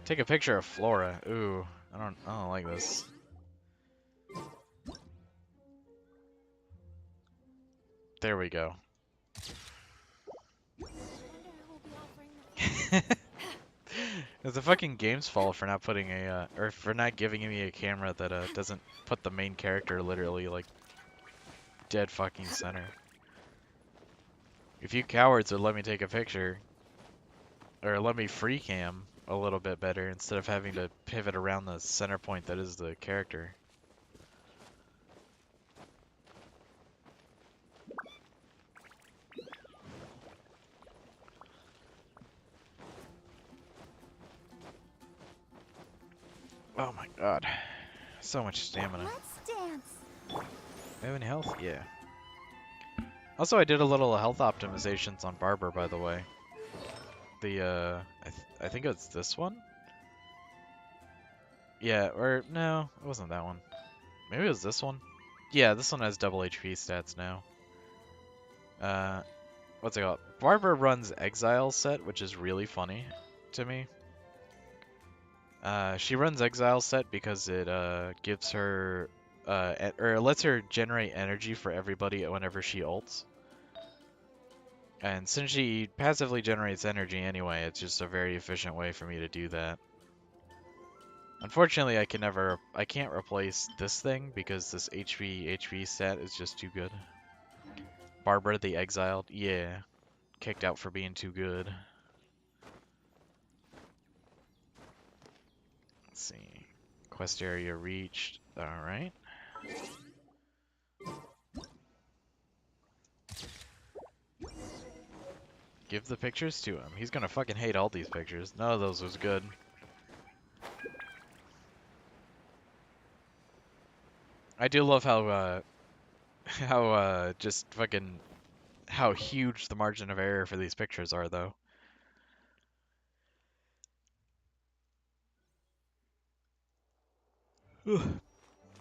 Take a picture of Flora. Ooh, I don't like this. There we go. It's the fucking game's fault for not putting or for not giving me a camera that doesn't put the main character literally like dead fucking center. If you cowards would let me take a picture, or let me free cam a little bit better instead of having to pivot around the center point that is the character. Oh my god. So much stamina. Let's dance. Have any health? Yeah. Also, I did a little health optimizations on Barber, by the way. The, I think it's this one? Yeah, or, no, it wasn't that one. Maybe it was this one? Yeah, this one has double HP stats now. What's it called? Barber runs Exile set, which is really funny to me. She runs Exile set because it, gives her, or it lets her generate energy for everybody whenever she ults. And since she passively generates energy anyway, it's just a very efficient way for me to do that. Unfortunately, I can't replace this thing because this HP stat is just too good. Barber the Exiled, yeah. Kicked out for being too good. Let's see. Quest area reached. Alright. Give the pictures to him. He's gonna fucking hate all these pictures. None of those was good. I do love how, just fucking, how huge the margin of error for these pictures are, though.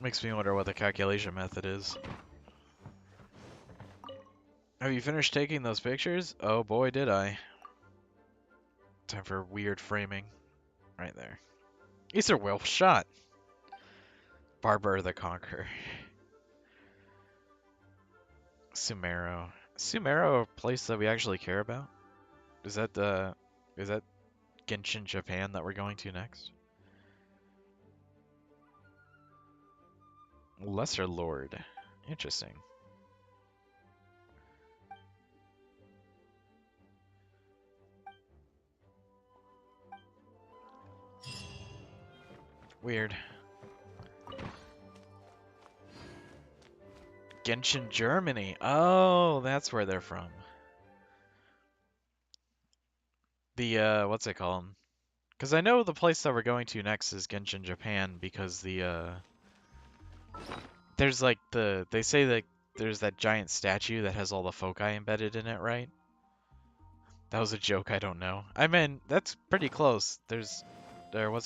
Makes me wonder what the calculation method is. Have you finished taking those pictures? Oh boy, did I. Time for weird framing. Right there. These are well shot. Barber the Conqueror. Sumeru. Sumeru a place that we actually care about? Is that Genshin Japan that we're going to next? Lesser Lord. Interesting. Weird. Genshin Germany. Oh, that's where they're from. The, what's it called? Because I know the place that we're going to next is Genshin Japan because there's like they say that there's that giant statue that has all the foci embedded in it, right? That was a joke, I don't know. I mean, that's pretty close. What's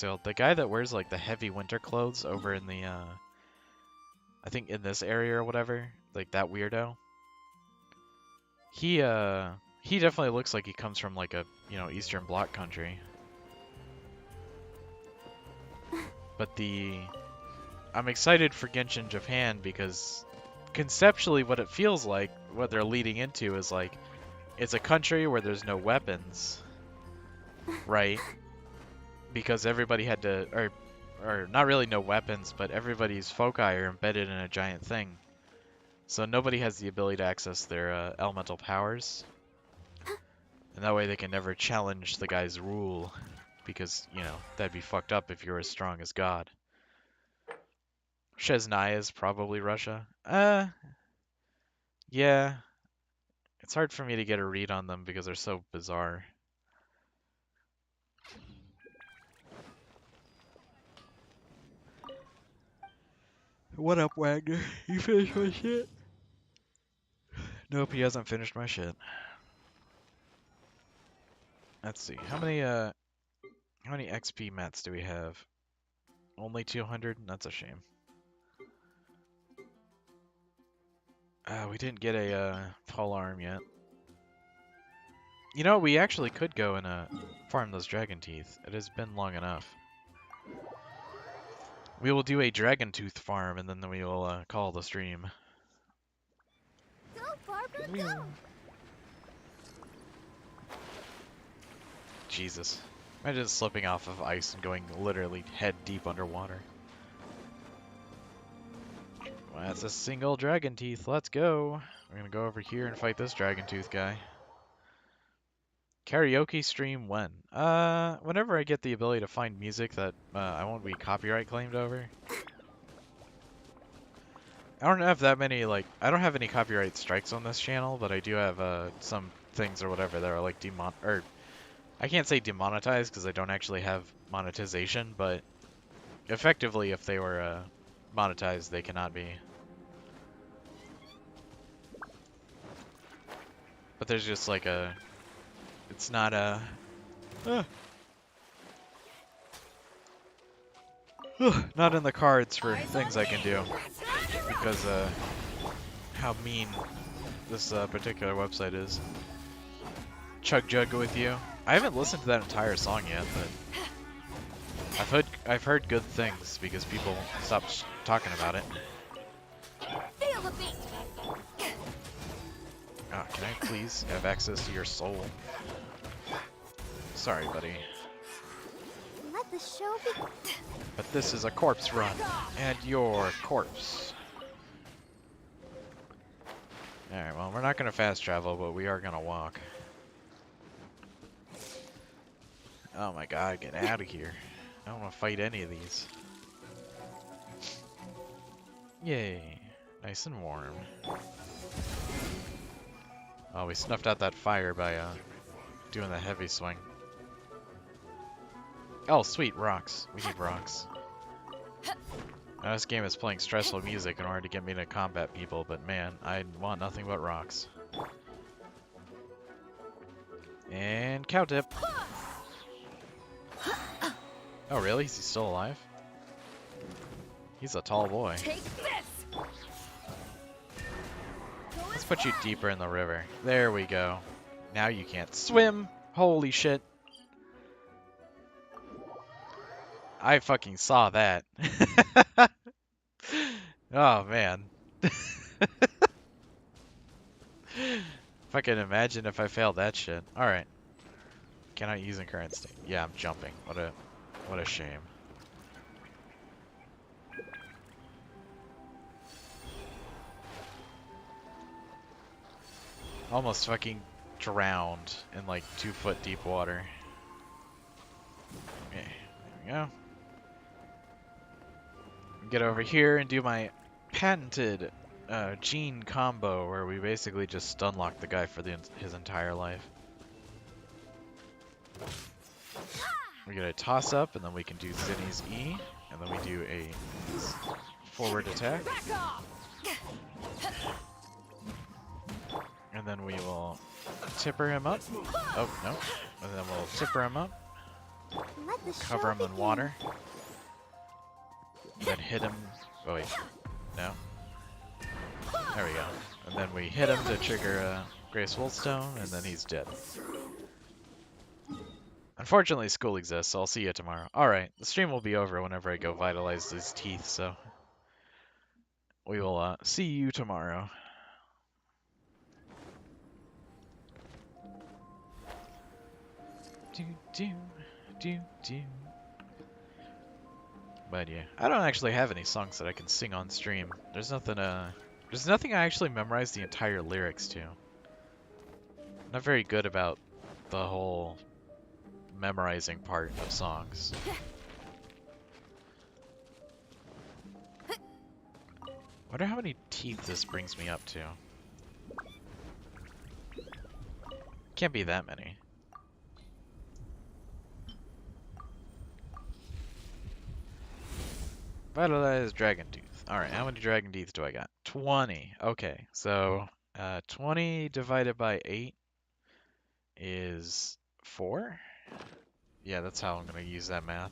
it called? The guy that wears like the heavy winter clothes over in the, I think in this area or whatever, like that weirdo. He definitely looks like he comes from like a, Eastern Bloc country. But I'm excited for Genshin Japan because conceptually what it feels like, what they're leading into is like, it's a country where there's no weapons, right? Because everybody had to, or not really no weapons, but everybody's foci are embedded in a giant thing. So nobody has the ability to access their elemental powers. And that way they can never challenge the guy's rule. Because, that'd be fucked up if you're as strong as God. Chesnaya is probably Russia. Yeah. It's hard for me to get a read on them because they're so bizarre. What up, Wagner? You finished my shit? Nope, he hasn't finished my shit. Let's see. How many XP mats do we have? Only 200? That's a shame. We didn't get a pole arm yet. You know, we actually could go and farm those dragon teeth. It has been long enough. We will do a dragon tooth farm and then we will call the stream. Go, Barbara, go! Jesus. Imagine slipping off of ice and going literally head deep underwater. Well, that's a single dragon teeth. Let's go. We're gonna go over here and fight this dragon tooth guy. Karaoke stream when? Whenever I get the ability to find music that I won't be copyright claimed over. I don't have that many, I don't have any copyright strikes on this channel, but I do have some things or whatever that are like I can't say demonetized because I don't actually have monetization, but effectively if they were monetized they cannot be. But there's just like a... It's not a... not in the cards for things I can do. Because how mean this particular website is. Chug Jug with you. I haven't listened to that entire song yet, but I've heard good things because people stopped talking about it. Feel the beat. Oh, can I please have access to your soul? Sorry, buddy. Let the show begin. But this is a corpse run, and your corpse. Alright, well, we're not going to fast travel, but we are going to walk. Oh my god, get out of here. I don't want to fight any of these. Yay. Nice and warm. Oh, we snuffed out that fire by doing the heavy swing. Oh, sweet, rocks. We need rocks. Now, this game is playing stressful music in order to get me to combat people, but man, I want nothing but rocks. And cow tip. Oh, really? Is he still alive? He's a tall boy. Take this. Let's put you deeper in the river. There we go. Now you can't swim. Holy shit. I fucking saw that. Oh, man. If I can imagine if I failed that shit. Alright. Cannot use in current state. Yeah, I'm jumping. What a shame. Almost fucking drowned in like 2-foot deep water. Okay, there we go. Get over here and do my patented gene combo where we basically just stun lock the guy for his entire life. We get a toss up, and then we can do Zinni's E, and then we do a forward attack. And then we will tipper him up. Oh, no. And then we'll tipper him up. Let the Cover show him in begin. water. And then hit him. Oh, wait. No. There we go. And then we hit him to trigger Graceful Stone, and then he's dead. Unfortunately, school exists, so I'll see you tomorrow. Alright, the stream will be over whenever I go vitalize his teeth, so we will see you tomorrow. Do, do, do, do. But yeah, I don't actually have any songs that I can sing on stream. There's nothing I actually memorized the entire lyrics to. I'm not very good about the whole memorizing part of songs. Wonder how many teeth this brings me up to. Can't be that many. Vitalized Dragon Tooth. Alright, how many Dragon Teeth do I got? 20. Okay, so 20 divided by 8 is 4? Yeah, that's how I'm going to use that math.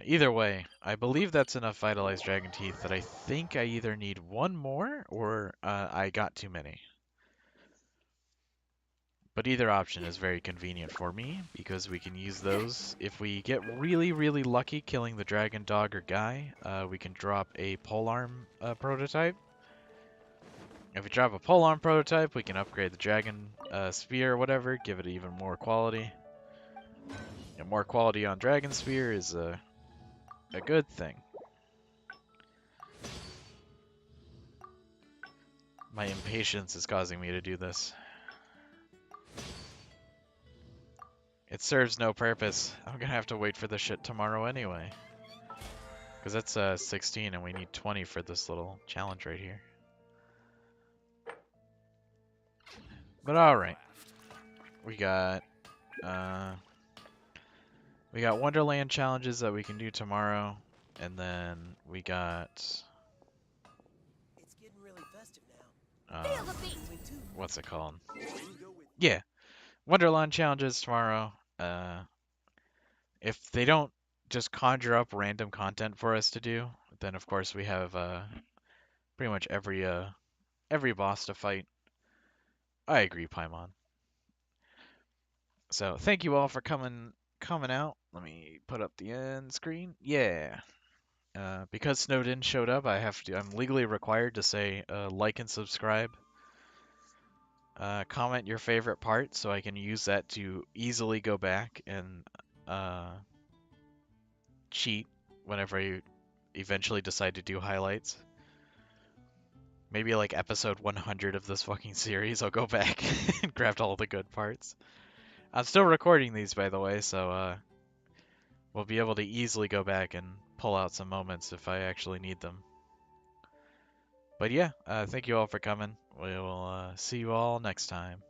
Either way, I believe that's enough Vitalized Dragon Teeth that I think I either need one more or I got too many. But either option is very convenient for me because we can use those. If we get really, really lucky killing the dragon dog or guy, we can drop a polearm prototype. If we drop a polearm prototype, we can upgrade the dragon spear or whatever, give it even more quality. And more quality on dragon spear is a good thing. My impatience is causing me to do this. It serves no purpose. I'm gonna have to wait for this shit tomorrow anyway. Because that's 16 and we need 20 for this little challenge right here. But alright. We got Wonderland challenges that we can do tomorrow. And then we got It's getting really festive now. Feel the beat. what's it called? Yeah, Wonderland challenges tomorrow. If they don't just conjure up random content for us to do, then of course we have pretty much every boss to fight. I agree, Paimon. So thank you all for coming out. Let me put up the end screen. Yeah. Because Snowden showed up, I'm legally required to say like and subscribe. Comment your favorite part so I can use that to easily go back and uh, cheat whenever I eventually decide to do highlights. Maybe like episode 100 of this fucking series, I'll go back and grab all the good parts. I'm still recording these, by the way, so we'll be able to easily go back and pull out some moments if I actually need them. But yeah, thank you all for coming. We will see you all next time.